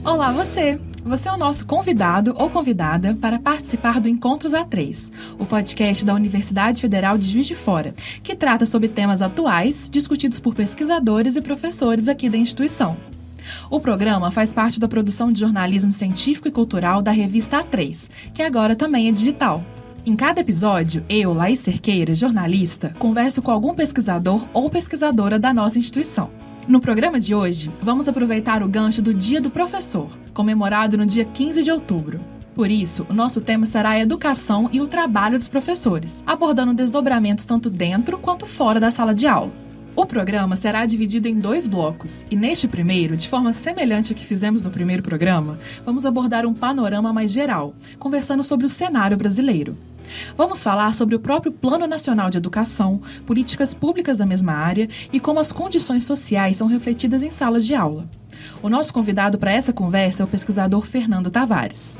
Olá você! Você é o nosso convidado ou convidada para participar do Encontros A3, o podcast da Universidade Federal de Juiz de Fora, que trata sobre temas atuais discutidos por pesquisadores e professores aqui da instituição. O programa faz parte da produção de jornalismo científico e cultural da revista A3, que agora também é digital. Em cada episódio, eu, Laís Cerqueira, jornalista, converso com algum pesquisador ou pesquisadora da nossa instituição. No programa de hoje, vamos aproveitar o gancho do Dia do Professor, comemorado no dia 15 de outubro. Por isso, o nosso tema será a educação e o trabalho dos professores, abordando desdobramentos tanto dentro quanto fora da sala de aula. O programa será dividido em 2 blocos, e neste primeiro, de forma semelhante ao que fizemos no primeiro programa, vamos abordar um panorama mais geral, conversando sobre o cenário brasileiro. Vamos falar sobre o próprio Plano Nacional de Educação, políticas públicas da mesma área e como as condições sociais são refletidas em salas de aula. O nosso convidado para essa conversa é o pesquisador Fernando Tavares.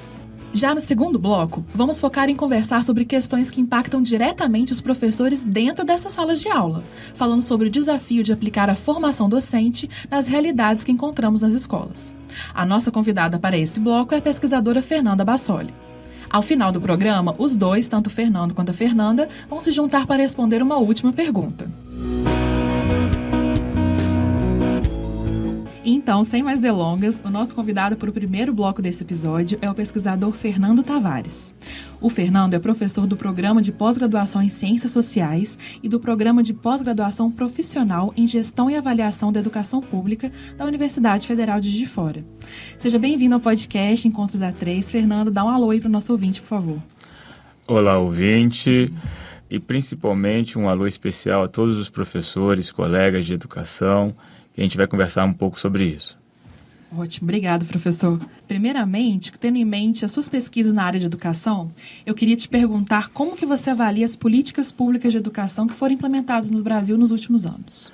Já no segundo bloco, vamos focar em conversar sobre questões que impactam diretamente os professores dentro dessas salas de aula, falando sobre o desafio de aplicar a formação docente nas realidades que encontramos nas escolas. A nossa convidada para esse bloco é a pesquisadora Fernanda Bassoli. Ao final do programa, os dois, tanto o Fernando quanto a Fernanda, vão se juntar para responder uma última pergunta. Então, sem mais delongas, o nosso convidado para o primeiro bloco desse episódio é o pesquisador Fernando Tavares. O Fernando é professor do Programa de Pós-Graduação em Ciências Sociais e do Programa de Pós-Graduação Profissional em Gestão e Avaliação da Educação Pública da Universidade Federal de Juiz de Fora. Seja bem-vindo ao podcast Encontros A3. Fernando, dá um alô aí para o nosso ouvinte, por favor. Olá, ouvinte, e principalmente um alô especial a todos os professores, colegas de educação, que a gente vai conversar um pouco sobre isso. Ótimo, obrigado, professor. Primeiramente, tendo em mente as suas pesquisas na área de educação, eu queria te perguntar como que você avalia as políticas públicas de educação que foram implementadas no Brasil nos últimos anos.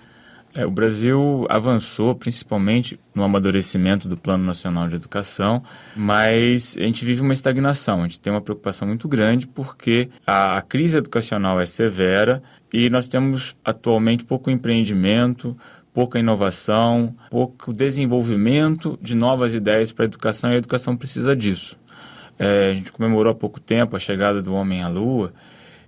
O Brasil avançou principalmente no amadurecimento do Plano Nacional de Educação, mas a gente vive uma estagnação, a gente tem uma preocupação muito grande porque a crise educacional é severa e nós temos atualmente pouco empreendimento, pouca inovação, pouco desenvolvimento de novas ideias para a educação, e a educação precisa disso. A gente comemorou há pouco tempo a chegada do homem à Lua,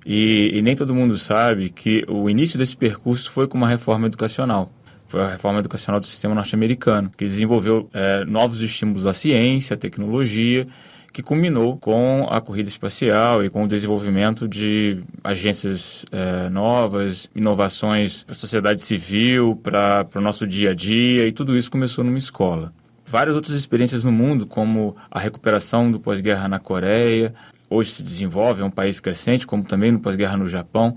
e nem todo mundo sabe que o início desse percurso foi com uma reforma educacional. Foi a reforma educacional do sistema norte-americano, que desenvolveu novos estímulos à ciência, à tecnologia, que culminou com a corrida espacial e com o desenvolvimento de agências novas, inovações para a sociedade civil, para o nosso dia a dia, e tudo isso começou numa escola. Várias outras experiências no mundo, como a recuperação do pós-guerra na Coreia, hoje se desenvolve, é um país crescente, como também no pós-guerra no Japão.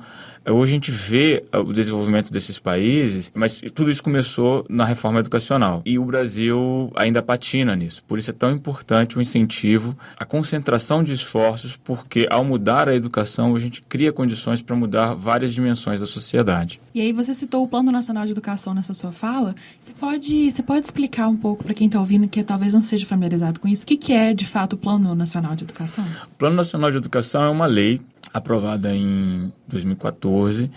Hoje a gente vê o desenvolvimento desses países, mas tudo isso começou na reforma educacional. E o Brasil ainda patina nisso. Por isso é tão importante o incentivo, a concentração de esforços, porque ao mudar a educação, a gente cria condições para mudar várias dimensões da sociedade. E aí você citou o Plano Nacional de Educação nessa sua fala. Você pode explicar um pouco para quem está ouvindo que talvez não seja familiarizado com isso, o que é de fato o Plano Nacional de Educação? O Plano Nacional de Educação é uma lei aprovada em 2014,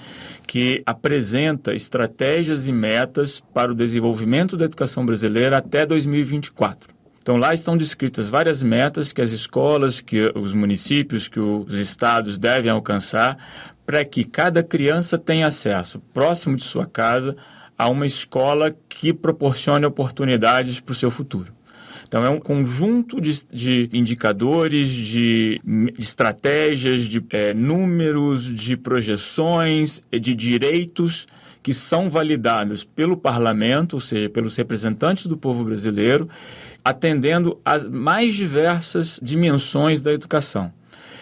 que apresenta estratégias e metas para o desenvolvimento da educação brasileira até 2024. Então, lá estão descritas várias metas que as escolas, que os municípios, que os estados devem alcançar para que cada criança tenha acesso, próximo de sua casa, a uma escola que proporcione oportunidades para o seu futuro. Então, é um conjunto de indicadores, de estratégias, de números, de projeções, de direitos que são validados pelo parlamento, ou seja, pelos representantes do povo brasileiro, atendendo às mais diversas dimensões da educação.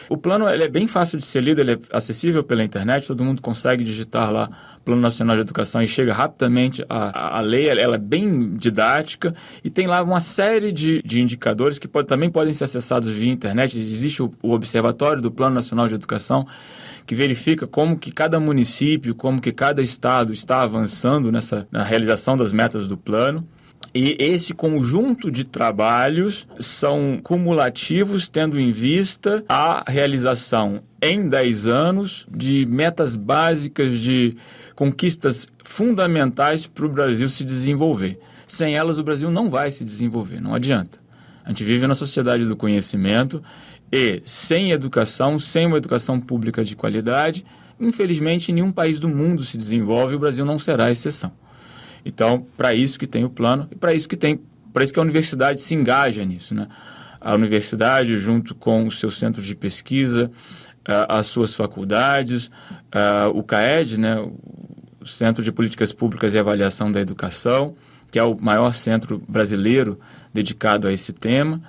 O plano ele é bem fácil de ser lido, ele é acessível pela internet, todo mundo consegue digitar lá Plano Nacional de Educação e chega rapidamente à lei, ela é bem didática e tem lá uma série de indicadores que também podem ser acessados via internet. Existe o Observatório do Plano Nacional de Educação, que verifica como que cada município, como que cada estado está avançando na realização das metas do plano. E esse conjunto de trabalhos são cumulativos, tendo em vista a realização em 10 anos de metas básicas, de conquistas fundamentais para o Brasil se desenvolver. Sem elas, o Brasil não vai se desenvolver, não adianta. A gente vive na sociedade do conhecimento e sem educação, sem uma educação pública de qualidade, infelizmente, nenhum país do mundo se desenvolve e o Brasil não será a exceção. Então, para isso que tem o plano e para isso que a universidade se engaja nisso, né? A universidade, junto com os seus centros de pesquisa, as suas faculdades, o CAED, né? O Centro de Políticas Públicas e Avaliação da Educação, que é o maior centro brasileiro dedicado a esse tema.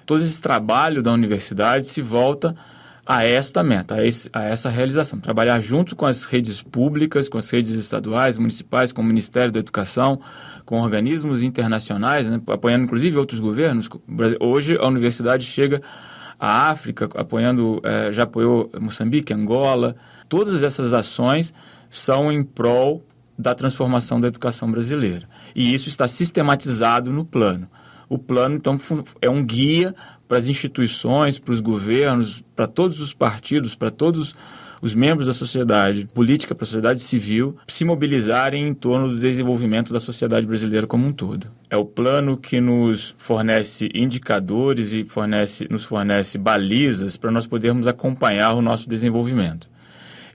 Todo esse trabalho da universidade se volta a esta meta, a essa realização. Trabalhar junto com as redes públicas, com as redes estaduais, municipais, com o Ministério da Educação, com organismos internacionais, né, apoiando inclusive outros governos. Hoje a universidade chega à África, já apoiou Moçambique, Angola. Todas essas ações são em prol da transformação da educação brasileira. E isso está sistematizado no plano. O plano, então, é um guia para as instituições, para os governos, para todos os partidos, para todos os membros da sociedade política, para a sociedade civil, se mobilizarem em torno do desenvolvimento da sociedade brasileira como um todo. É o plano que nos fornece indicadores e nos fornece balizas para nós podermos acompanhar o nosso desenvolvimento.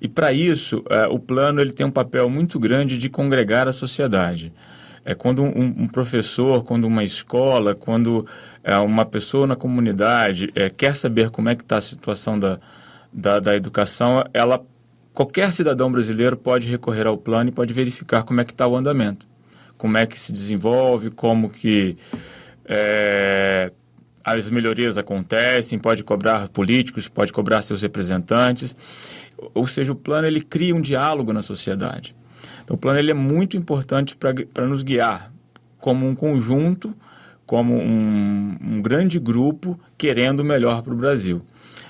E, para isso, o plano ele tem um papel muito grande de congregar a sociedade. Quando um professor, quando uma escola, quando uma pessoa na comunidade quer saber como é que está a situação da educação, qualquer cidadão brasileiro pode recorrer ao plano e pode verificar como é que está o andamento, como é que se desenvolve, como que as melhorias acontecem, pode cobrar políticos, pode cobrar seus representantes. Ou seja, o plano ele cria um diálogo na sociedade. Então, o plano ele é muito importante para nos guiar como um conjunto, como um grande grupo querendo o melhor para o Brasil.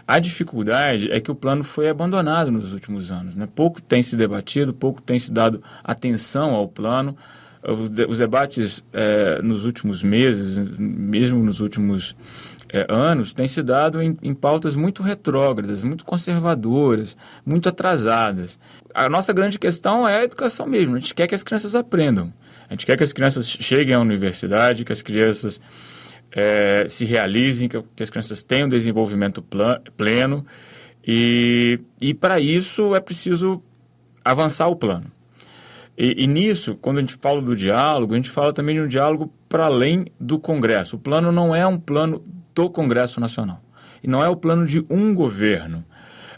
A dificuldade é que o plano foi abandonado nos últimos anos, né? Pouco tem se debatido, pouco tem se dado atenção ao plano. Os debates nos últimos meses, mesmo nos últimos anos, têm se dado em pautas muito retrógradas, muito conservadoras, muito atrasadas. A nossa grande questão é a educação mesmo. A gente quer que as crianças aprendam. A gente quer que as crianças cheguem à universidade, que as crianças se realizem, que as crianças tenham desenvolvimento pleno. E para isso é preciso avançar o plano. E nisso, quando a gente fala do diálogo, a gente fala também de um diálogo para além do Congresso. O plano não é um plano do Congresso Nacional. E não é o plano de um governo.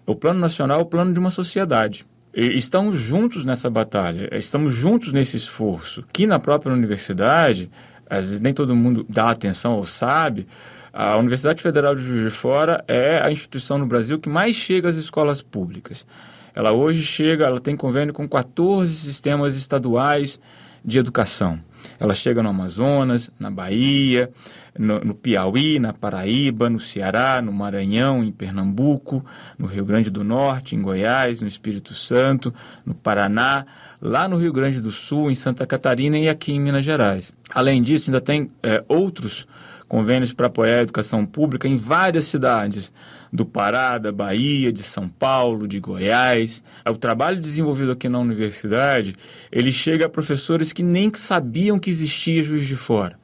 O plano nacional é o plano de uma sociedade. E estamos juntos nessa batalha, estamos juntos nesse esforço. Que na própria universidade, às vezes nem todo mundo dá atenção ou sabe, a Universidade Federal de Juiz de Fora é a instituição no Brasil que mais chega às escolas públicas. Ela hoje ela tem convênio com 14 sistemas estaduais de educação. Ela chega no Amazonas, na Bahia, no Piauí, na Paraíba, no Ceará, no Maranhão, em Pernambuco, no Rio Grande do Norte, em Goiás, no Espírito Santo, no Paraná, lá no Rio Grande do Sul, em Santa Catarina e aqui em Minas Gerais. Além disso, ainda tem outros convênios para apoiar a educação pública em várias cidades do Pará, da Bahia, de São Paulo, de Goiás. O trabalho desenvolvido aqui na universidade, ele chega a professores que nem sabiam que existia Juiz de Fora.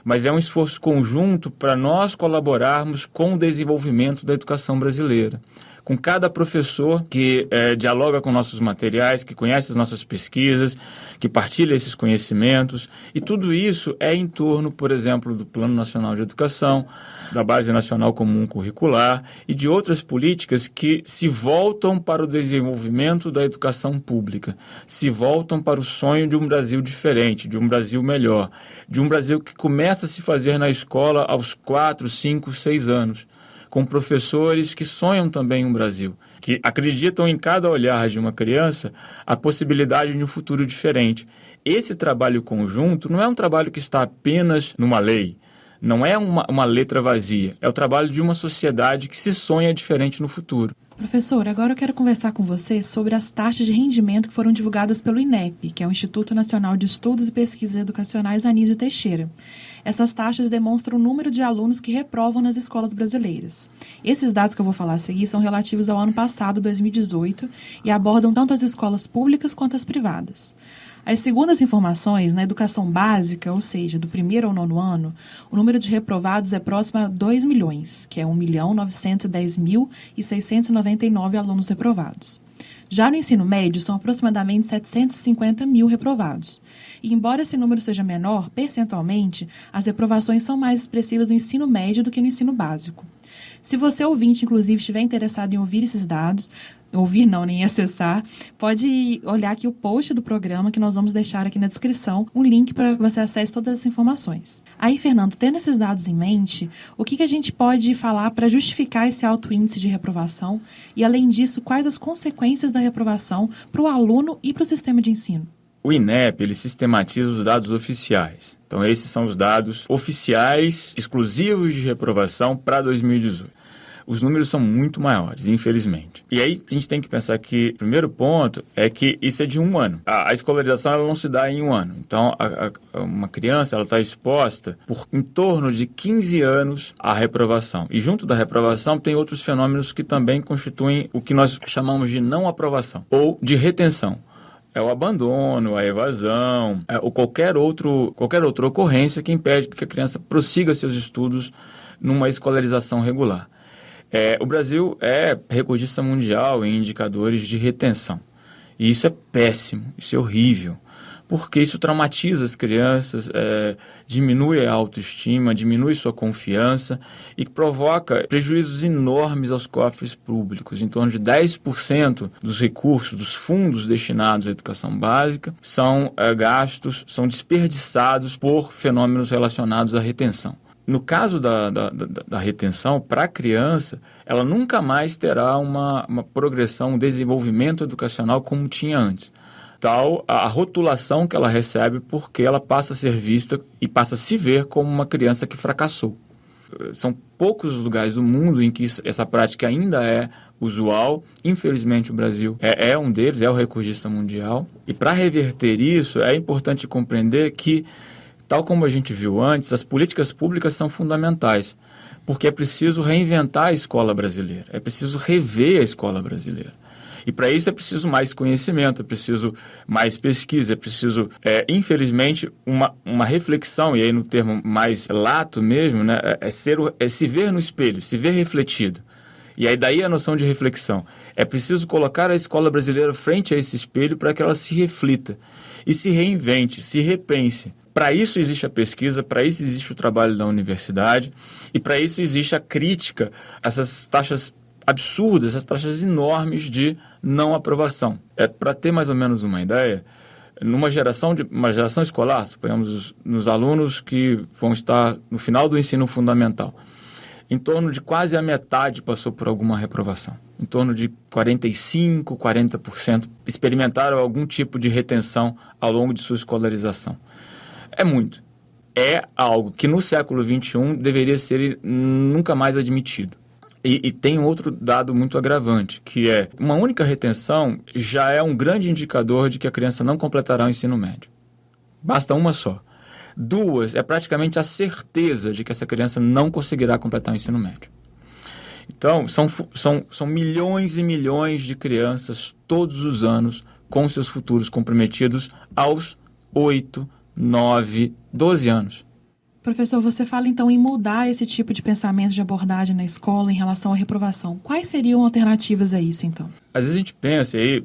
Mas é um esforço conjunto para nós colaborarmos com o desenvolvimento da educação brasileira. Com cada professor que dialoga com nossos materiais, que conhece as nossas pesquisas, que partilha esses conhecimentos. E tudo isso é em torno, por exemplo, do Plano Nacional de Educação, da Base Nacional Comum Curricular e de outras políticas que se voltam para o desenvolvimento da educação pública, se voltam para o sonho de um Brasil diferente, de um Brasil melhor, de um Brasil que começa a se fazer na escola aos 4, 5, 6 anos. Com professores que sonham também um Brasil, que acreditam em cada olhar de uma criança a possibilidade de um futuro diferente. Esse trabalho conjunto não é um trabalho que está apenas numa lei, não é uma letra vazia, é o trabalho de uma sociedade que se sonha diferente no futuro. Professor, agora eu quero conversar com você sobre as taxas de rendimento que foram divulgadas pelo INEP, que é o Instituto Nacional de Estudos e Pesquisas Educacionais Anísio Teixeira. Essas taxas demonstram o número de alunos que reprovam nas escolas brasileiras. Esses dados que eu vou falar a seguir são relativos ao ano passado, 2018, e abordam tanto as escolas públicas quanto as privadas. Segundo as informações, na educação básica, ou seja, do primeiro ao nono ano, o número de reprovados é próximo a 2 milhões, que é 1.910.699 alunos reprovados. Já no ensino médio, são aproximadamente 750 mil reprovados. E, embora esse número seja menor, percentualmente, as reprovações são mais expressivas no ensino médio do que no ensino básico. Se você, ouvinte, inclusive, estiver interessado em ouvir esses dados, nem acessar, pode olhar aqui o post do programa que nós vamos deixar aqui na descrição, um link para que você acesse todas as informações. Aí, Fernando, tendo esses dados em mente, o que a gente pode falar para justificar esse alto índice de reprovação e, além disso, quais as consequências da reprovação para o aluno e para o sistema de ensino? O INEP, ele sistematiza os dados oficiais. Então, esses são os dados oficiais exclusivos de reprovação para 2018. Os números são muito maiores, infelizmente. E aí a gente tem que pensar que o primeiro ponto é que isso é de um ano. A escolarização ela não se dá em um ano. Então, uma criança está exposta por em torno de 15 anos à reprovação. E junto da reprovação tem outros fenômenos que também constituem o que nós chamamos de não aprovação ou de retenção. É o abandono, a evasão, ou qualquer outra ocorrência que impede que a criança prossiga seus estudos numa escolarização regular. O Brasil é recordista mundial em indicadores de retenção. E isso é péssimo, isso é horrível, porque isso traumatiza as crianças, diminui a autoestima, diminui sua confiança e provoca prejuízos enormes aos cofres públicos. Em torno de 10% dos recursos, dos fundos destinados à educação básica são gastos, são desperdiçados por fenômenos relacionados à retenção. No caso da retenção, para a criança, ela nunca mais terá uma progressão, um desenvolvimento educacional como tinha antes. Tal a rotulação que ela recebe porque ela passa a ser vista e passa a se ver como uma criança que fracassou. São poucos os lugares do mundo em que essa prática ainda é usual. Infelizmente, o Brasil é um deles, é o recordista mundial. E para reverter isso, é importante compreender que, tal como a gente viu antes, as políticas públicas são fundamentais, porque é preciso reinventar a escola brasileira, é preciso rever a escola brasileira. E para isso é preciso mais conhecimento, é preciso mais pesquisa, é preciso, infelizmente, uma reflexão, e aí no termo mais lato mesmo, né, é se ver no espelho, se ver refletido. E aí daí a noção de reflexão. É preciso colocar a escola brasileira frente a esse espelho para que ela se reflita e se reinvente, se repense. Para isso existe a pesquisa, para isso existe o trabalho da universidade e para isso existe a crítica a essas taxas absurdas, essas taxas enormes de não aprovação. Para ter mais ou menos uma ideia, uma geração escolar, suponhamos nos alunos que vão estar no final do ensino fundamental, em torno de quase a metade passou por alguma reprovação. Em torno de 45%, 40% experimentaram algum tipo de retenção ao longo de sua escolarização. É muito. É algo que no século XXI deveria ser nunca mais admitido. E tem outro dado muito agravante, que é uma única retenção já é um grande indicador de que a criança não completará o ensino médio. Basta uma só. 2, é praticamente a certeza de que essa criança não conseguirá completar o ensino médio. Então, são milhões e milhões de crianças todos os anos com seus futuros comprometidos aos 8, 9, 12 anos. Professor, você fala então em mudar esse tipo de pensamento de abordagem na escola em relação à reprovação. Quais seriam alternativas a isso, então? Às vezes a gente pensa, e aí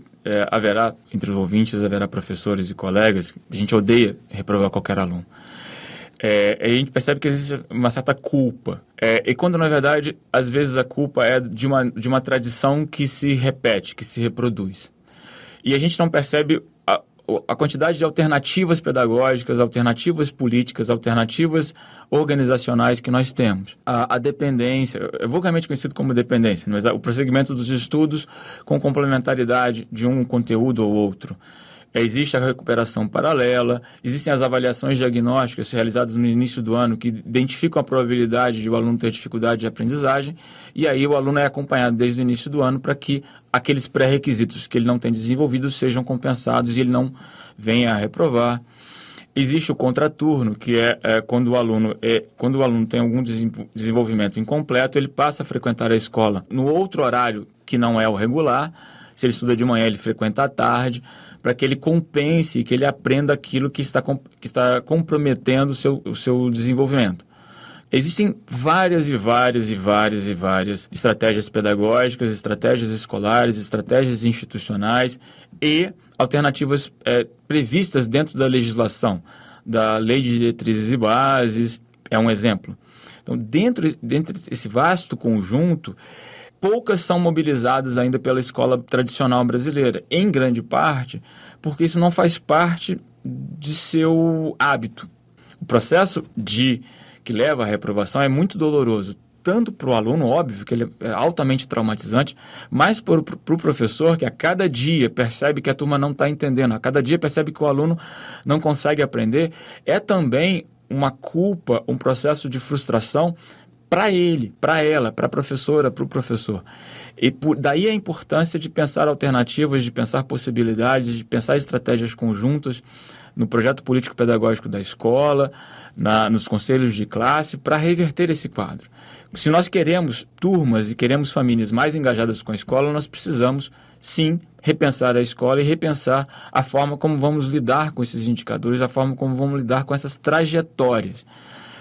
haverá, entre os ouvintes, haverá professores e colegas, a gente odeia reprovar qualquer aluno. A gente percebe que existe uma certa culpa. E quando, na verdade, às vezes a culpa é de uma tradição que se repete, que se reproduz. E a gente não percebe a quantidade de alternativas pedagógicas, alternativas políticas, alternativas organizacionais que nós temos. A dependência, é vulgarmente conhecido como dependência, mas o prosseguimento dos estudos com complementaridade de um conteúdo ou outro. existe a recuperação paralela, existem as avaliações diagnósticas realizadas no início do ano que identificam a probabilidade de o aluno ter dificuldade de aprendizagem, e aí o aluno é acompanhado desde o início do ano para que aqueles pré-requisitos que ele não tem desenvolvido sejam compensados e ele não venha a reprovar. Existe o contraturno, que quando o aluno tem algum desenvolvimento incompleto, ele passa a frequentar a escola no outro horário que não é o regular. Se ele estuda de manhã, ele frequenta à tarde, para que ele compense e que ele aprenda aquilo que está comprometendo o seu desenvolvimento. Existem várias estratégias pedagógicas, estratégias escolares, estratégias institucionais e alternativas previstas dentro da legislação, da Lei de Diretrizes e Bases, é um exemplo. Então, dentro desse vasto conjunto, poucas são mobilizadas ainda pela escola tradicional brasileira, em grande parte porque isso não faz parte de seu hábito. O processo que leva à reprovação é muito doloroso, tanto para o aluno, óbvio, que ele é altamente traumatizante, mas para o professor, que a cada dia percebe que a turma não está entendendo, a cada dia percebe que o aluno não consegue aprender, é também uma culpa, um processo de frustração para ele, para ela, para a professora, para o professor. E daí a importância de pensar alternativas, de pensar possibilidades, de pensar estratégias conjuntas no projeto político-pedagógico da escola, nos conselhos de classe, para reverter esse quadro. Se nós queremos turmas e queremos famílias mais engajadas com a escola, nós precisamos, sim, repensar a escola e repensar a forma como vamos lidar com esses indicadores, a forma como vamos lidar com essas trajetórias.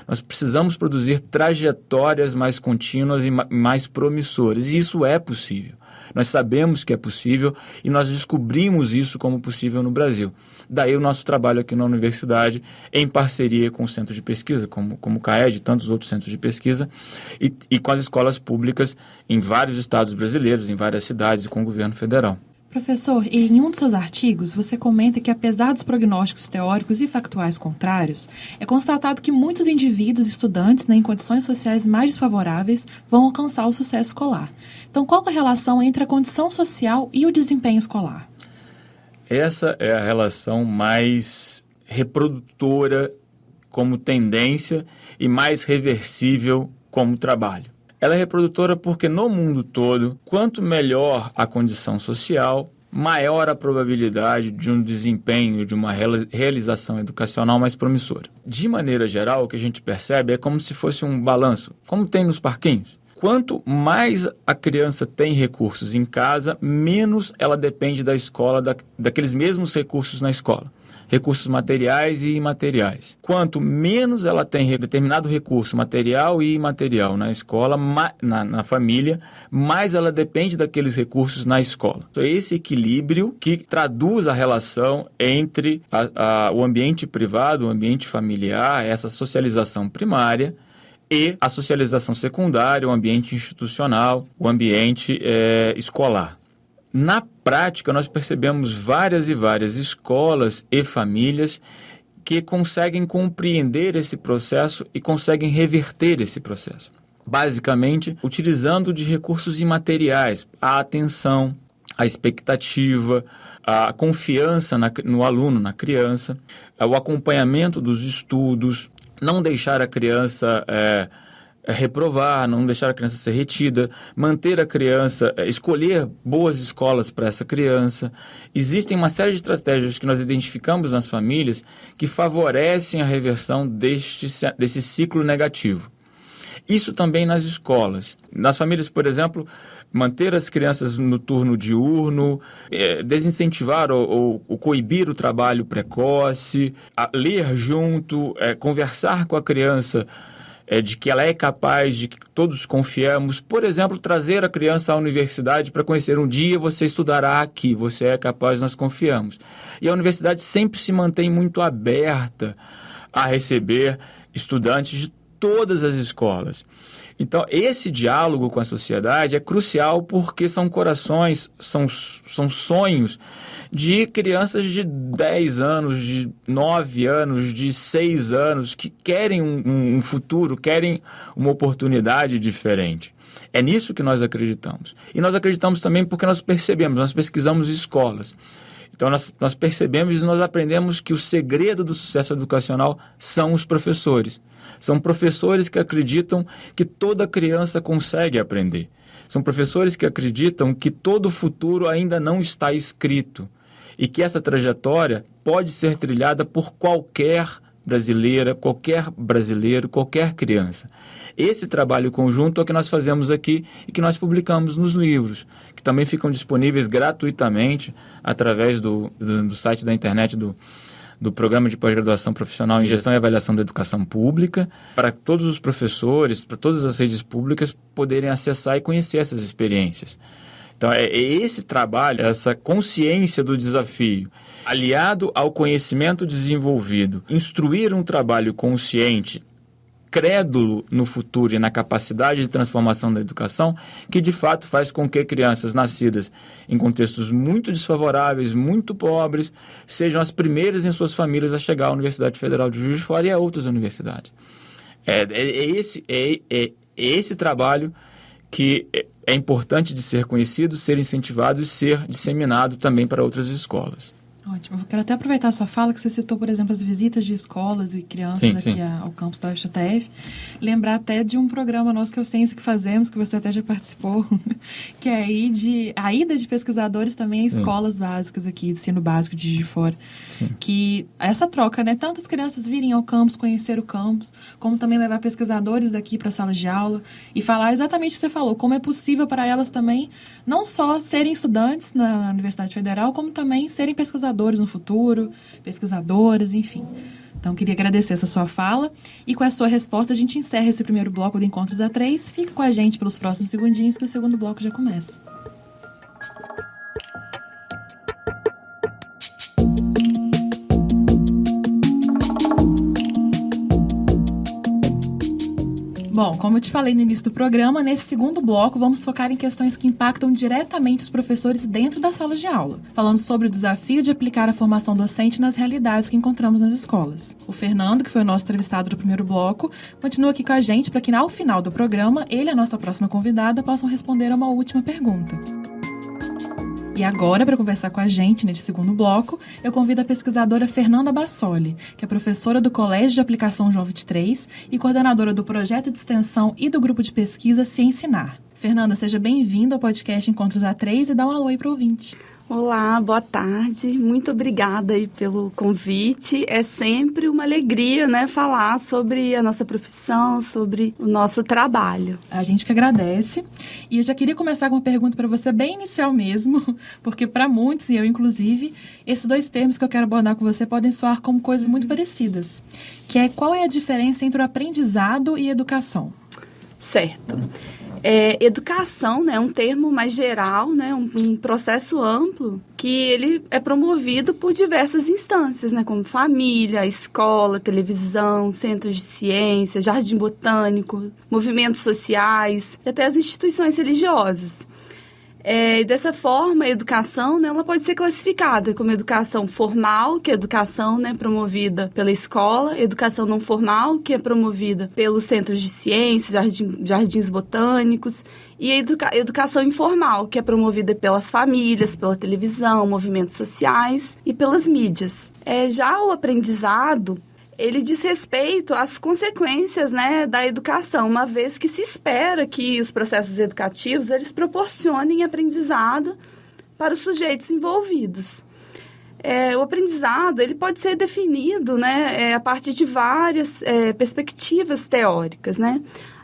Nós precisamos produzir trajetórias mais contínuas e mais promissoras. E isso é possível. Nós sabemos que é possível e nós descobrimos isso como possível no Brasil. Daí o nosso trabalho aqui na universidade, em parceria com o centro de pesquisa, como o CAED e tantos outros centros de pesquisa, e com as escolas públicas em vários estados brasileiros, em várias cidades e com o governo federal. Professor, em um dos seus artigos, você comenta que, apesar dos prognósticos teóricos e factuais contrários, é constatado que muitos indivíduos e estudantes, em condições sociais mais desfavoráveis, vão alcançar o sucesso escolar. Então, qual é a relação entre a condição social e o desempenho escolar? Essa é a relação mais reprodutora como tendência e mais reversível como trabalho. Ela é reprodutora porque no mundo todo, quanto melhor a condição social, maior a probabilidade de um desempenho, de uma realização educacional mais promissora. De maneira geral, o que a gente percebe é como se fosse um balanço, como tem nos parquinhos. Quanto mais a criança tem recursos em casa, menos ela depende da escola, daqueles mesmos recursos na escola. Recursos materiais e imateriais. Quanto menos ela tem determinado recurso material e imaterial na escola, na família, mais ela depende daqueles recursos na escola. Então, é esse equilíbrio que traduz a relação entre o ambiente privado, o ambiente familiar, essa socialização primária, e a socialização secundária, o ambiente institucional, o ambiente escolar. Na prática, nós percebemos várias e várias escolas e famílias que conseguem compreender esse processo e conseguem reverter esse processo. Basicamente, utilizando de recursos imateriais, a atenção, a expectativa, a confiança no aluno, na criança, o acompanhamento dos estudos, não deixar a criança reprovar, não deixar a criança ser retida, manter a criança, escolher boas escolas para essa criança. Existem uma série de estratégias que nós identificamos nas famílias que favorecem a reversão desse ciclo negativo. Isso também nas escolas. Nas famílias, por exemplo, manter as crianças no turno diurno, desincentivar ou coibir o trabalho precoce, ler junto, conversar com a criança de que ela é capaz, de que todos confiamos. Por exemplo, trazer a criança à universidade para conhecer um dia você estudará aqui, você é capaz, nós confiamos. E a universidade sempre se mantém muito aberta a receber estudantes de todas as escolas. Então, esse diálogo com a sociedade é crucial porque são corações, são sonhos de crianças de 10 anos, de 9 anos, de 6 anos, que querem um futuro, querem uma oportunidade diferente. É nisso que nós acreditamos. E nós acreditamos também porque nós percebemos, nós pesquisamos escolas. Então, nós percebemos e nós aprendemos que o segredo do sucesso educacional são os professores. São professores que acreditam que toda criança consegue aprender. São professores que acreditam que todo o futuro ainda não está escrito e que essa trajetória pode ser trilhada por qualquer brasileira, qualquer brasileiro, qualquer criança. Esse trabalho conjunto é o que nós fazemos aqui e que nós publicamos nos livros, que também ficam disponíveis gratuitamente através do site da internet do Programa de Pós-Graduação Profissional em Gestão e Avaliação da Educação Pública, para todos os professores, para todas as redes públicas poderem acessar e conhecer essas experiências. Então, é esse trabalho, essa consciência do desafio, aliado ao conhecimento desenvolvido, instruir um trabalho consciente, crédulo no futuro e na capacidade de transformação da educação, que de fato faz com que crianças nascidas em contextos muito desfavoráveis, muito pobres, sejam as primeiras em suas famílias a chegar à Universidade Federal de Juiz de Fora e a outras universidades. É esse trabalho que é importante de ser conhecido, ser incentivado e ser disseminado também para outras escolas. Ótimo. Eu quero até aproveitar a sua fala, que você citou, por exemplo, as visitas de escolas e crianças aqui ao campus da UFJF. Lembrar até de um programa nosso que é o Ciência que Fazemos, que você até já participou, que é a ida de pesquisadores também a escolas básicas aqui, de ensino básico de Juiz de Fora. Sim. Que essa troca, né? Tantas crianças virem ao campus, conhecer o campus, como também levar pesquisadores daqui para a sala de aula e falar exatamente o que você falou, como é possível para elas também não só serem estudantes na Universidade Federal, como também serem pesquisadores no futuro, pesquisadoras, enfim. Então, queria agradecer essa sua fala. E com a sua resposta, a gente encerra esse primeiro bloco do Encontros A3. Fica com a gente pelos próximos segundinhos, que o segundo bloco já começa. Bom, como eu te falei no início do programa, nesse segundo bloco vamos focar em questões que impactam diretamente os professores dentro das salas de aula, falando sobre o desafio de aplicar a formação docente nas realidades que encontramos nas escolas. O Fernando, que foi o nosso entrevistado do primeiro bloco, continua aqui com a gente para que, ao final do programa, ele e a nossa próxima convidada possam responder a uma última pergunta. E agora, para conversar com a gente neste segundo bloco, eu convido a pesquisadora Fernanda Bassoli, que é professora do Colégio de Aplicação João 23 e coordenadora do projeto de extensão e do grupo de pesquisa Se Ensinar. Fernanda, seja bem-vinda ao podcast Encontros A3 e dá um alô aí para o ouvinte. Olá, boa tarde. Muito obrigada aí pelo convite. É sempre uma alegria, né, falar sobre a nossa profissão, sobre o nosso trabalho. A gente que agradece. E eu já queria começar com uma pergunta para você bem inicial mesmo, porque para muitos, e eu inclusive, esses dois termos que eu quero abordar com você podem soar como coisas muito parecidas, que é qual é a diferença entre o aprendizado e educação? Certo. Educação, né, é um termo mais geral, né, um processo amplo que ele é promovido por diversas instâncias, né, como família, escola, televisão, centros de ciência, jardim botânico, movimentos sociais e até as instituições religiosas. E dessa forma, a educação, né, ela pode ser classificada como educação formal, que é a educação, né, promovida pela escola, educação não formal, que é promovida pelos centros de ciência, jardins botânicos, e a educação informal, que é promovida pelas famílias, pela televisão, movimentos sociais e pelas mídias. Já o aprendizado, ele diz respeito às consequências, né, da educação, uma vez que se espera que os processos educativos eles proporcionem aprendizado para os sujeitos envolvidos. O aprendizado ele pode ser definido, né, a partir de várias perspectivas teóricas, né?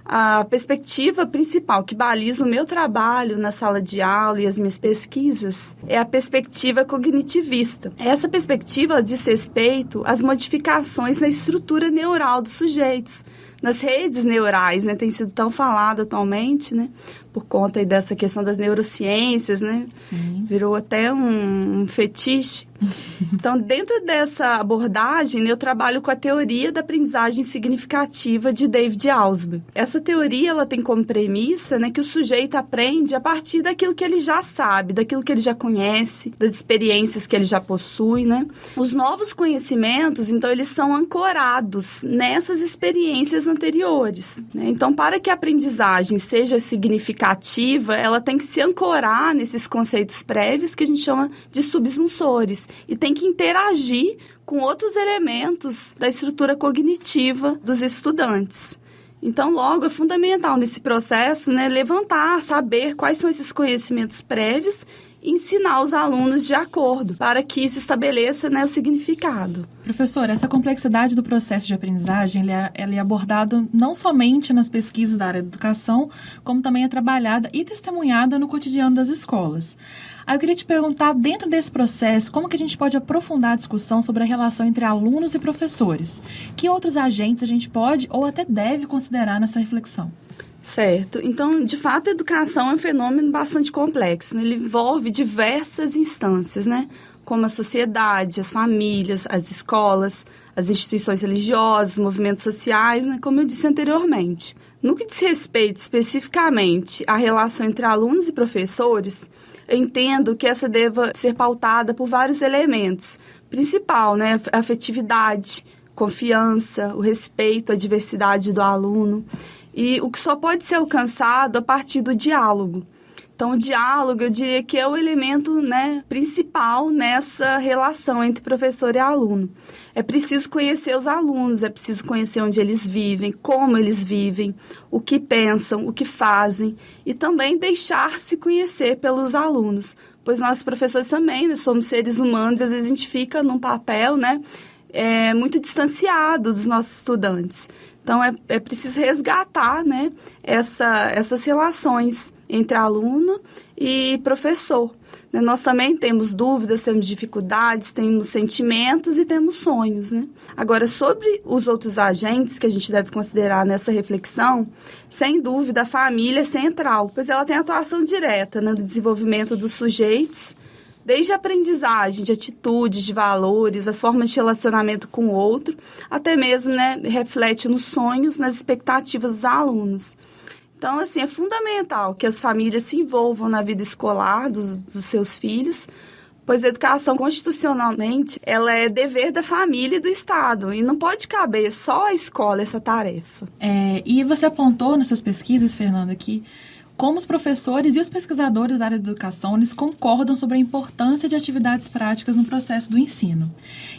A perspectiva principal que baliza o meu trabalho na sala de aula e as minhas pesquisas é a perspectiva cognitivista. Essa perspectiva diz respeito às modificações na estrutura neural dos sujeitos, nas redes neurais, né? Tem sido tão falado atualmente, né? Por conta aí dessa questão das neurociências, né? Sim. Virou até um fetiche. Então, dentro dessa abordagem, eu trabalho com a teoria da aprendizagem significativa de David Ausubel. Essa teoria ela tem como premissa, né, que o sujeito aprende a partir daquilo que ele já sabe, daquilo que ele já conhece, das experiências que ele já possui, né? Os novos conhecimentos, então, eles são ancorados nessas experiências anteriores, né? Então, para que a aprendizagem seja significativa, ela tem que se ancorar nesses conceitos prévios que a gente chama de subsunsores. estudantes e tem que interagir com outros elementos da estrutura cognitiva dos estudantes. Então, logo, é fundamental nesse processo, né, levantar, saber quais são esses conhecimentos prévios e ensinar os alunos de acordo, para que se estabeleça, né, o significado. Professor, essa complexidade do processo de aprendizagem, ela é abordada não somente nas pesquisas da área da educação, como também é trabalhada e testemunhada no cotidiano das escolas. Aí eu queria te perguntar, dentro desse processo, como que a gente pode aprofundar a discussão sobre a relação entre alunos e professores? Que outros agentes a gente pode ou até deve considerar nessa reflexão? Certo. Então, de fato, a educação é um fenômeno bastante complexo, né? Ele envolve diversas instâncias, né? Como a sociedade, as famílias, as escolas, as instituições religiosas, movimentos sociais, né? Como eu disse anteriormente. No que diz respeito especificamente à relação entre alunos e professores, eu entendo que essa deva ser pautada por vários elementos. Principal, né? A afetividade, confiança, o respeito à diversidade do aluno. E o que só pode ser alcançado a partir do diálogo. Então, o diálogo, eu diria que é o elemento, né, principal nessa relação entre professor e aluno. É preciso conhecer os alunos, é preciso conhecer onde eles vivem, como eles vivem, o que pensam, o que fazem, e também deixar-se conhecer pelos alunos. Pois nós, professores, também, né, somos seres humanos, e às vezes a gente fica num papel, né, muito distanciado dos nossos estudantes. Então, é preciso resgatar, né, essas relações entre aluno e professor. Né? Nós também temos dúvidas, temos dificuldades, temos sentimentos e temos sonhos. Né? Agora, sobre os outros agentes que a gente deve considerar nessa reflexão, sem dúvida, a família é central, pois ela tem atuação direta, né, do desenvolvimento dos sujeitos, desde a aprendizagem de atitudes, de valores, as formas de relacionamento com o outro, até mesmo, né, reflete nos sonhos, nas expectativas dos alunos. Então, assim, é fundamental que as famílias se envolvam na vida escolar dos seus filhos, pois a educação, constitucionalmente, ela é dever da família e do Estado, e não pode caber só à escola essa tarefa. E você apontou nas suas pesquisas, Fernanda, que como os professores e os pesquisadores da área da educação, eles concordam sobre a importância de atividades práticas no processo do ensino.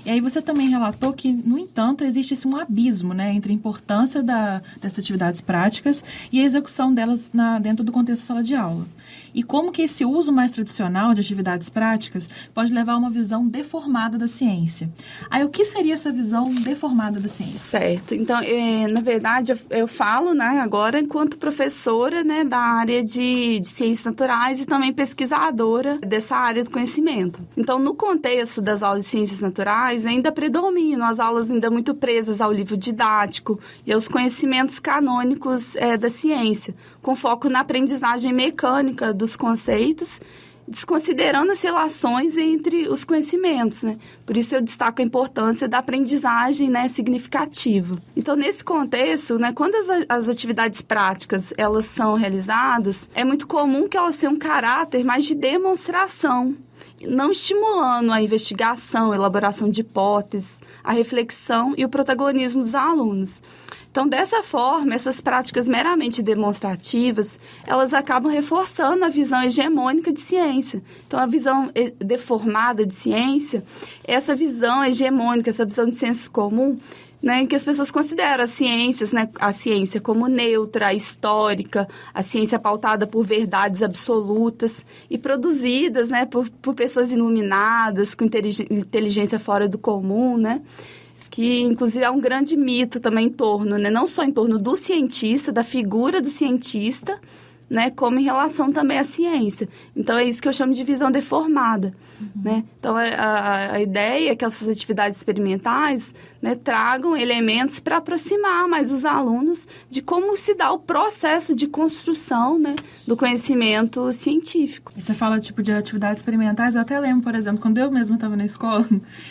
E aí você também relatou que, no entanto, existe um abismo, né, entre a importância dessas atividades práticas e a execução delas dentro do contexto da sala de aula. E como que esse uso mais tradicional de atividades práticas pode levar a uma visão deformada da ciência. Aí, o que seria essa visão deformada da ciência? Certo. Então, na verdade, eu falo, né, agora enquanto professora, né, da área de ciências naturais e também pesquisadora dessa área do conhecimento. Então, no contexto das aulas de ciências naturais, ainda predominam as aulas ainda muito presas ao livro didático e aos conhecimentos canônicos da ciência, com foco na aprendizagem mecânica dos conceitos, desconsiderando as relações entre os conhecimentos, né? Por isso eu destaco a importância da aprendizagem, né, significativa. Então, nesse contexto, né, quando as atividades práticas elas são realizadas, é muito comum que elas tenham um caráter mais de demonstração, não estimulando a investigação, a elaboração de hipóteses, a reflexão e o protagonismo dos alunos. Então, dessa forma, essas práticas meramente demonstrativas, elas acabam reforçando a visão hegemônica de ciência. Então, a visão deformada de ciência, essa visão hegemônica, essa visão de senso comum, né, em que as pessoas consideram as ciências, né, a ciência como neutra, histórica, a ciência pautada por verdades absolutas e produzidas, né, por pessoas iluminadas, com inteligência fora do comum, né? Que, inclusive, é um grande mito também em torno, né? Não só em torno do cientista, da figura do cientista, né? Como em relação também à ciência. Então, é isso que eu chamo de visão deformada. Né? Então, a ideia é que essas atividades experimentais, né, tragam elementos para aproximar mais os alunos de como se dá o processo de construção, né, do conhecimento científico. E você fala tipo de atividades experimentais, eu até lembro, por exemplo, quando eu mesma estava na escola,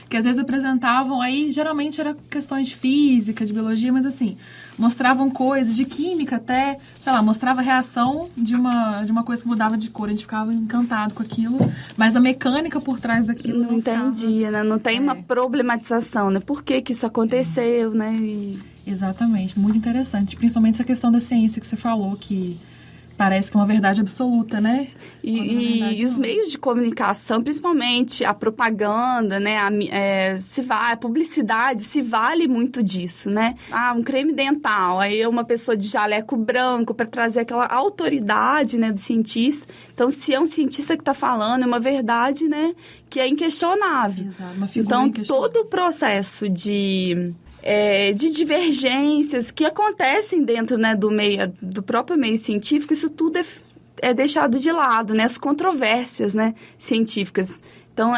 que às vezes apresentavam, aí geralmente era questões de física, de biologia, mas assim, mostravam coisas de química até, sei lá, mostrava a reação de uma coisa que mudava de cor, a gente ficava encantado com aquilo, mas a mecânica por trás daquilo não entendia, né? Não tem uma problematização, né? Por que isso aconteceu, né? Exatamente, muito interessante. Principalmente essa questão da ciência que você falou, que Parece que é uma verdade absoluta, né? E os meios de comunicação, principalmente a propaganda, né? A publicidade se vale muito disso, né? Um creme dental, aí uma pessoa de jaleco branco para trazer aquela autoridade, né, do cientista. Então, se é um cientista que está falando, é uma verdade, né, que é inquestionável. Exato, uma figura então, inquestionável. todo o processo de divergências que acontecem dentro, né, do próprio meio científico, isso tudo é deixado de lado, né? As controvérsias, né, científicas. Então,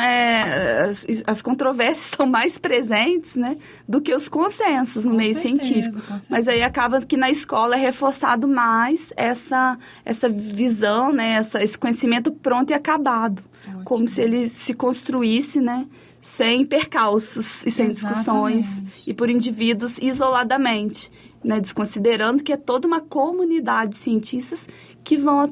as controvérsias estão mais presentes, né, do que os consensos no meio científico. Mas aí acaba que na escola é reforçado mais essa visão, né, esse conhecimento pronto e acabado. Ótimo. Como se ele se construísse, né, sem percalços e sem discussões e por indivíduos isoladamente, né, desconsiderando que é toda uma comunidade de cientistas que vão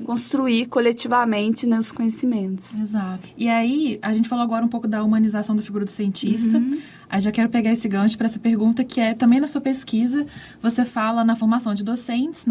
construir coletivamente, né, os conhecimentos. Exato. E aí, a gente falou agora um pouco da humanização da figura do cientista. Aí já quero pegar esse gancho para essa pergunta, que é, também na sua pesquisa, você fala na formação de docentes,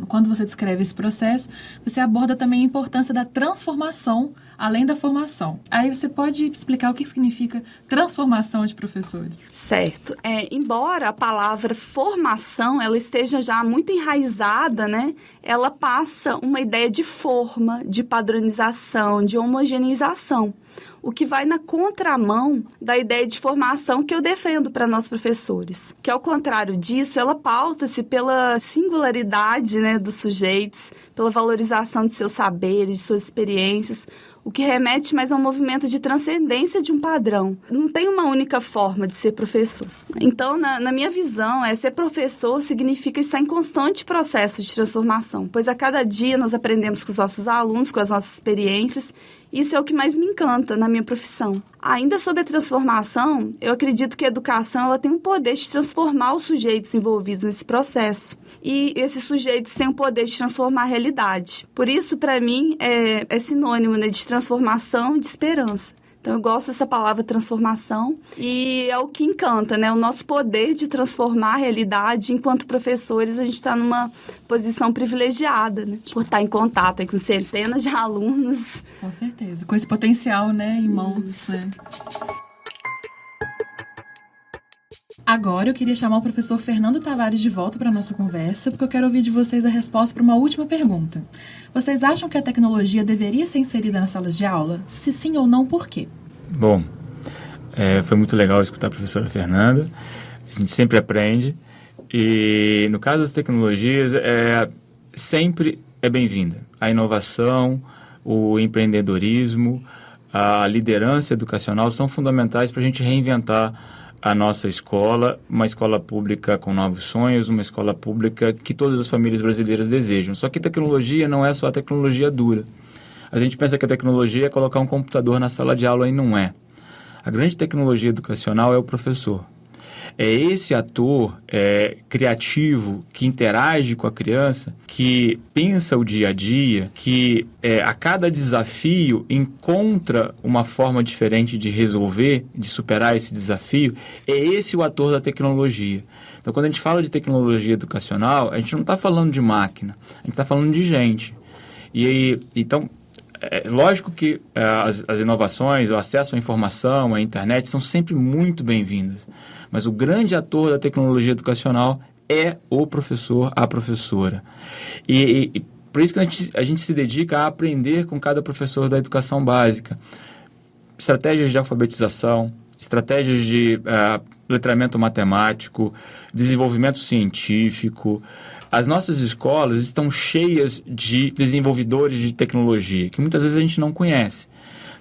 quando você descreve esse processo, você aborda também a importância da transformação, além da formação. Aí você pode explicar o que significa transformação de professores? Certo. Embora a palavra formação, ela esteja já muito enraizada, né? Ela passa uma ideia de forma, de padronização, de homogeneização, o que vai na contramão da ideia de formação que eu defendo para nós professores. Que, ao contrário disso, ela pauta-se pela singularidade, né, dos sujeitos, pela valorização de seus saberes, de suas experiências, o que remete mais a um movimento de transcendência de um padrão. Não tem uma única forma de ser professor. Então, na minha visão, ser professor significa estar em constante processo de transformação, pois a cada dia nós aprendemos com os nossos alunos, com as nossas experiências. Isso é o que mais me encanta na minha profissão. Ainda sobre a transformação, eu acredito que a educação ela tem um poder de transformar os sujeitos envolvidos nesse processo. E esses sujeitos têm o poder de transformar a realidade. Por isso, para mim, é sinônimo, né, de transformação e de esperança. Então, eu gosto dessa palavra transformação e é o que encanta, né? O nosso poder de transformar a realidade. Enquanto professores, a gente está numa posição privilegiada, né? Por estar em contato aí com centenas de alunos. Com certeza. Com esse potencial, né, em mãos, né? Agora eu queria chamar o professor Fernando Tavares de volta para a nossa conversa, porque eu quero ouvir de vocês a resposta para uma última pergunta. Vocês acham que a tecnologia deveria ser inserida nas salas de aula? Se sim ou não, por quê? Bom, foi muito legal escutar a professora Fernanda. A gente sempre aprende. E no caso das tecnologias, sempre é bem-vinda. A inovação, o empreendedorismo, a liderança educacional são fundamentais para a gente reinventar a nossa escola, uma escola pública com novos sonhos, uma escola pública que todas as famílias brasileiras desejam. Só que tecnologia não é só a tecnologia dura. A gente pensa que a tecnologia é colocar um computador na sala de aula e não é. A grande tecnologia educacional é o professor. É esse ator criativo que interage com a criança, que pensa o dia a dia, que a cada desafio encontra uma forma diferente de resolver, de superar esse desafio. É esse o ator da tecnologia. Então, quando a gente fala de tecnologia educacional, a gente não está falando de máquina, a gente está falando de gente. Então, é lógico que as inovações, o acesso à informação, à internet, são sempre muito bem-vindas. Mas o grande ator da tecnologia educacional é o professor, a professora. E por isso que a gente se dedica a aprender com cada professor da educação básica. Estratégias de alfabetização, estratégias de letramento matemático, desenvolvimento científico. As nossas escolas estão cheias de desenvolvedores de tecnologia, que muitas vezes a gente não conhece.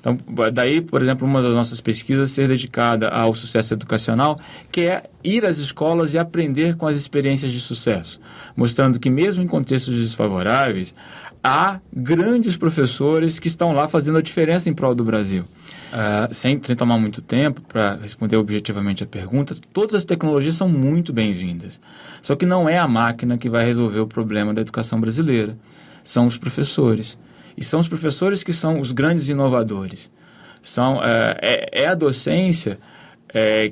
Então, daí, por exemplo, uma das nossas pesquisas ser dedicada ao sucesso educacional, que é ir às escolas e aprender com as experiências de sucesso, mostrando que mesmo em contextos desfavoráveis, há grandes professores que estão lá fazendo a diferença em prol do Brasil. Sem tomar muito tempo para responder objetivamente a pergunta, todas as tecnologias são muito bem-vindas. Só que não é a máquina que vai resolver o problema da educação brasileira. São os professores. E são os professores que são os grandes inovadores. É a docência,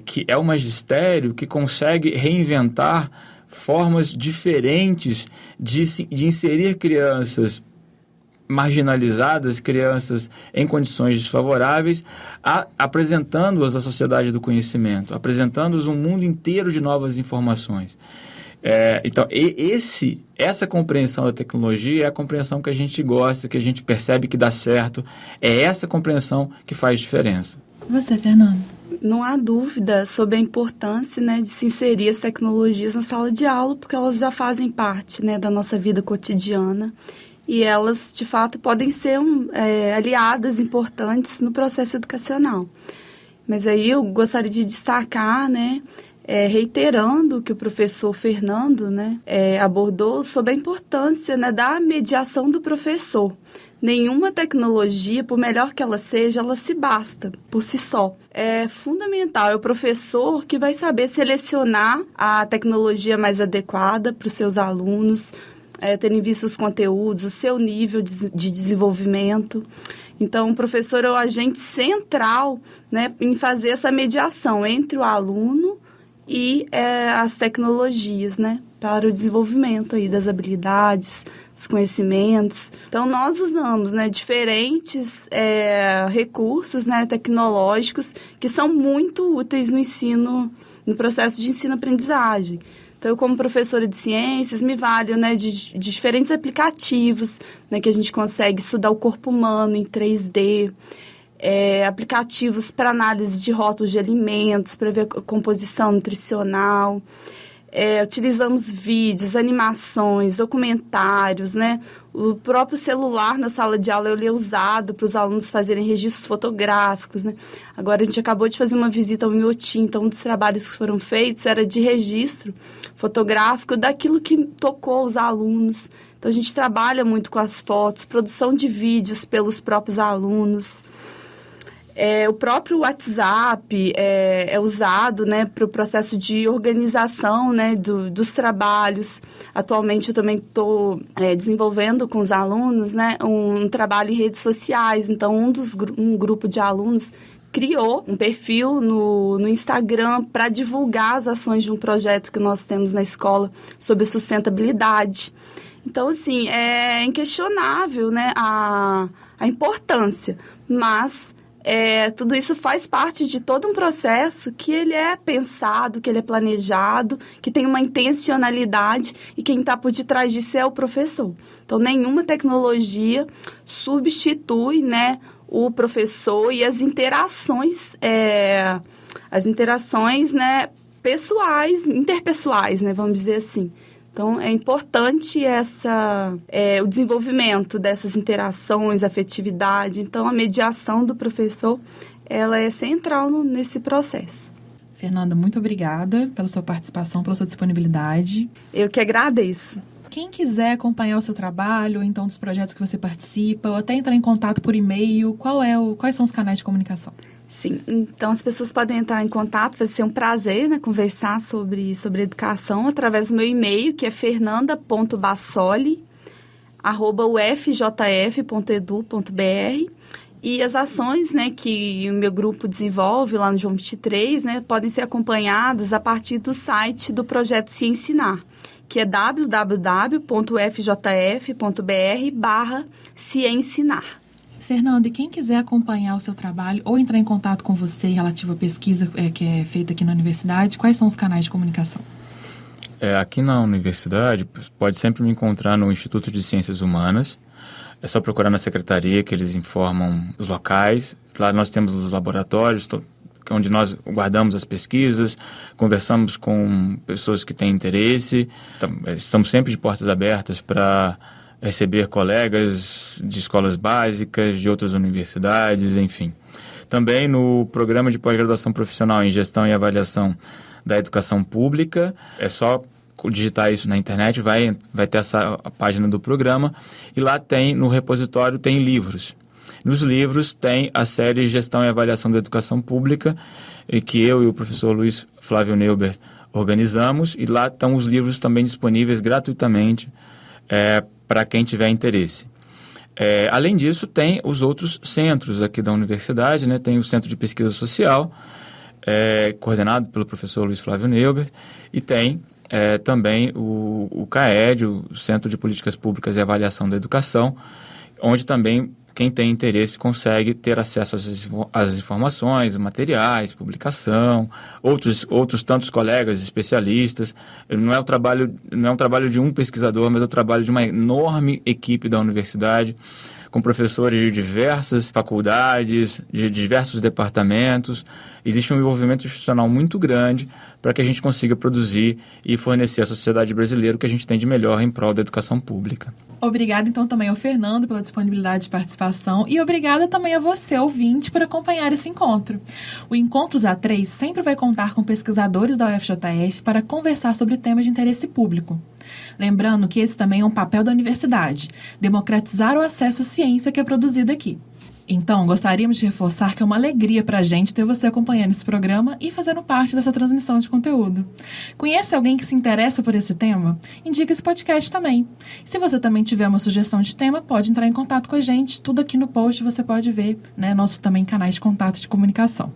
que é o magistério que consegue reinventar formas diferentes de inserir crianças marginalizadas, crianças em condições desfavoráveis, apresentando-as à sociedade do conhecimento, apresentando-as um mundo inteiro de novas informações. Então, essa compreensão da tecnologia é a compreensão que a gente gosta, que a gente percebe que dá certo. É essa compreensão que faz diferença. Você, Fernanda? Não há dúvida sobre a importância, né, de se inserir as tecnologias na sala de aula, porque elas já fazem parte, né, da nossa vida cotidiana. E elas, de fato, podem ser aliadas importantes no processo educacional. Mas aí eu gostaria de destacar, né, reiterando o que o professor Fernando, né, abordou sobre a importância, né, da mediação do professor. Nenhuma tecnologia, por melhor que ela seja, ela se basta por si só. É fundamental, é o professor que vai saber selecionar a tecnologia mais adequada para os seus alunos, terem visto os conteúdos, o seu nível de desenvolvimento. Então, o professor é o agente central, né, em fazer essa mediação entre o aluno e as tecnologias, né, para o desenvolvimento aí das habilidades, dos conhecimentos. Então, nós usamos, né, diferentes recursos, né, tecnológicos que são muito úteis no ensino, no processo de ensino-aprendizagem. Então, eu, como professora de ciências, me valho, né, de diferentes aplicativos, né, que a gente consegue estudar o corpo humano em 3D, aplicativos para análise de rótulos de alimentos, para ver a composição nutricional. Utilizamos vídeos, animações, documentários, né? O próprio celular na sala de aula ele é usado para os alunos fazerem registros fotográficos, né? Agora, a gente acabou de fazer uma visita ao Inhotim, então um dos trabalhos que foram feitos era de registro fotográfico daquilo que tocou os alunos. Então, a gente trabalha muito com as fotos, produção de vídeos pelos próprios alunos. O próprio WhatsApp é usado, né, para o processo de organização, né, dos trabalhos. Atualmente eu também estou desenvolvendo com os alunos, né, um trabalho em redes sociais. Então, um grupo de alunos criou um perfil no Instagram para divulgar as ações de um projeto que nós temos na escola sobre sustentabilidade. Então, assim, é inquestionável, né, a importância, mas tudo isso faz parte de todo um processo que ele é pensado, que ele é planejado, que tem uma intencionalidade e quem está por detrás disso é o professor. Então, nenhuma tecnologia substitui, né, o professor e as interações, né, pessoais, interpessoais, né, vamos dizer assim. Então, é importante o desenvolvimento dessas interações, afetividade. Então, a mediação do professor, ela é central nesse processo. Fernanda, muito obrigada pela sua participação, pela sua disponibilidade. Eu que agradeço. Quem quiser acompanhar o seu trabalho, ou então dos projetos que você participa, ou até entrar em contato por e-mail, quais são os canais de comunicação? Sim, então as pessoas podem entrar em contato, vai ser um prazer, né, conversar sobre educação através do meu e-mail, que é fernanda.bassoli@ufjf.edu.br. E as ações, né, que o meu grupo desenvolve lá no João 23, né, podem ser acompanhadas a partir do site do projeto Se Ensinar, que é www.fjf.br/Se Ensinar. Fernanda, e quem quiser acompanhar o seu trabalho ou entrar em contato com você relativo à pesquisa que é feita aqui na universidade, quais são os canais de comunicação? Aqui na universidade, pode sempre me encontrar no Instituto de Ciências Humanas. É só procurar na secretaria que eles informam os locais. Lá nós temos os laboratórios, onde nós guardamos as pesquisas, conversamos com pessoas que têm interesse. Estamos sempre de portas abertas para receber colegas de escolas básicas, de outras universidades, enfim. Também no programa de pós-graduação profissional em Gestão e Avaliação da Educação Pública, é só digitar isso na internet, vai ter a página do programa, e lá no repositório tem livros. Nos livros tem a série Gestão e Avaliação da Educação Pública, que eu e o professor Luiz Flávio Neubert organizamos, e lá estão os livros também disponíveis gratuitamente para quem tiver interesse. Além disso, tem os outros centros aqui da universidade, né? Tem o Centro de Pesquisa Social, coordenado pelo professor Luiz Flávio Neubert, e tem também o CAED, o Centro de Políticas Públicas e Avaliação da Educação, onde também quem tem interesse consegue ter acesso às informações, materiais, publicação, outros tantos colegas especialistas. Não é um trabalho de um pesquisador, mas é o trabalho de uma enorme equipe da universidade, com professores de diversas faculdades, de diversos departamentos. Existe um envolvimento institucional muito grande para que a gente consiga produzir e fornecer à sociedade brasileira o que a gente tem de melhor em prol da educação pública. Obrigada, então, também ao Fernando pela disponibilidade de participação e obrigada também a você, ouvinte, por acompanhar esse encontro. O Encontros A3 sempre vai contar com pesquisadores da UFJF para conversar sobre temas de interesse público. Lembrando que esse também é um papel da universidade, democratizar o acesso à ciência que é produzida aqui. Então, gostaríamos de reforçar que é uma alegria para a gente ter você acompanhando esse programa e fazendo parte dessa transmissão de conteúdo. Conhece alguém que se interessa por esse tema? Indique esse podcast também. Se você também tiver uma sugestão de tema, pode entrar em contato com a gente. Tudo aqui no post você pode ver, né, nossos também canais de contato de comunicação.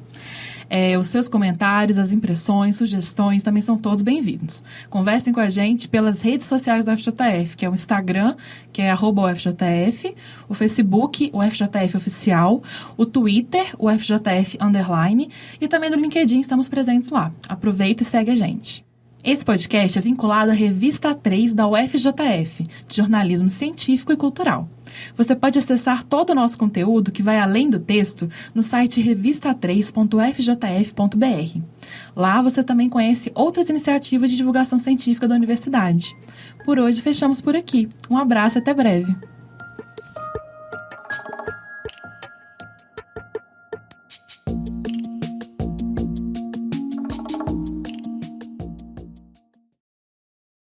Os seus comentários, as impressões, sugestões também são todos bem-vindos. Conversem com a gente pelas redes sociais da UFJF, que é o Instagram, que é @UFJF, o Facebook, o UFJF Oficial, o Twitter, o UFJF _ e também no LinkedIn estamos presentes lá. Aproveita e segue a gente. Esse podcast é vinculado à Revista A3 da UFJF, de jornalismo científico e cultural. Você pode acessar todo o nosso conteúdo, que vai além do texto, no site revista3.ufjf.br. Lá você também conhece outras iniciativas de divulgação científica da universidade. Por hoje, fechamos por aqui. Um abraço e até breve.